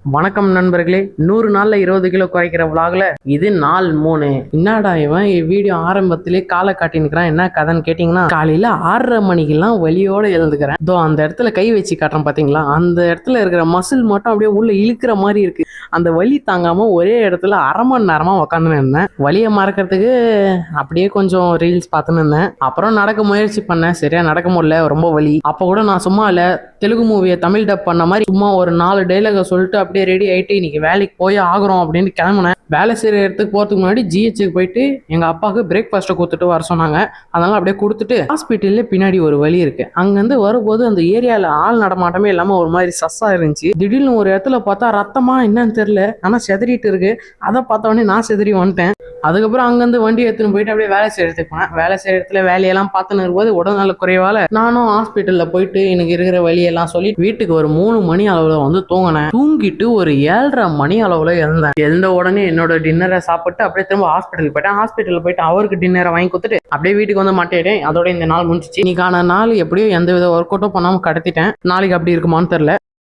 வணக்கம் நண்பர்களே. 100 நாள்ல 20 கிலோ குறைக்கிற vlogல இது நாள் 3. என்னடா இவன் வீடியோ ஆரம்பத்திலே காலை காட்டினுக்கிறான், என்ன கதைன்னு கேட்டீங்கன்னா, காலையில 6:30 மணிக்கெல்லாம் வலியோட எழுந்துக்கிறேன். இதோ அந்த இடத்துல கை வச்சு காட்டுறேன் பாத்தீங்களா, அந்த இடத்துல இருக்கிற மசில் மட்டும் அப்படியே உள்ள இழுக்கிற மாதிரி இருக்கு. அந்த வலி தாங்காம ஒரே இடத்துல அரை மணி நேரமா உட்காந்துன்னு இருந்தேன். வலியை மறக்கிறதுக்கு அப்படியே கொஞ்சம் ரீல்ஸ் பார்த்துன்னு இருந்தேன். அப்புறம் நடக்க முயற்சி பண்ணேன், சரியா நடக்க முடியல, ரொம்ப வலி. அப்போ கூட நான் சும்மா இல்ல, தெலுங்கு மூவியை தமிழ் டப் பண்ண மாதிரி சும்மா ஒரு 4 டைலாக சொல்லிட்டு அப்படியே ரெடி ஆயிட்டு இன்னைக்கு வேலைக்கு போய் ஆகுறோம் அப்படின்னு கிளம்புனேன். வேலை செய்யற இடத்துக்கு போறதுக்கு முன்னாடி ஜிஹெச்சுக்கு போயிட்டு எங்க அப்பாவுக்கு பிரேக்ஃபாஸ்ட்டை கொடுத்துட்டு வர சொன்னாங்க. அதனால அப்படியே கொடுத்துட்டு ஹாஸ்பிட்டல்ல பின்னாடி ஒரு வழி இருக்கு, அங்கிருந்து வரும்போது அந்த ஏரியால ஆள் நடமாட்டமே இல்லாம ஒரு மாதிரி சஸ்ஸா இருந்துச்சு. திடீர்னு ஒரு இடத்துல பார்த்தா ரத்தமா என்னன்னு தெரியல, ஆனா செதறிட்டு இருக்கு. அதை பார்த்த உடனே நான் செதறி வந்துட்டேன். அதுக்கப்புறம் அங்கிருந்து வண்டி எடுத்துன்னு போயிட்டு அப்படியே வேலை செய்யறதுக்கு போனேன். வேலை செய்யற இடத்துல வேலையெல்லாம் பார்த்துன்னு இருக்கும்போது உடல்நல குறைவால நானும் ஹாஸ்பிட்டல்ல போயிட்டு எனக்கு இருக்கிற வழியெல்லாம் சொல்லி வீட்டுக்கு ஒரு 3 மணி அளவுல வந்து தூங்கினேன். தூங்கிட்டு ஒரு 7:30 மணி அளவுல எழுந்தேன். எழுந்த உடனே என்னோட டின்னரை சாப்பிட்டு அப்படியே திரும்ப ஹாஸ்பிட்டல் போயிட்டேன். ஹாஸ்பிட்டல் போயிட்டு அவருக்கு டின்னரை வாங்கி கொடுத்துட்டு அப்படியே வீட்டுக்கு வந்து மாட்டேன். அதோட இந்த நாள் முடிஞ்சிச்சு. இன்னைக்கான நாள் எப்படியோ எந்த வித ஒர்க் அவுட்டும் பண்ணாம கடத்திட்டேன். நாளைக்கு அப்படி இருக்குமான்னு தெரியல.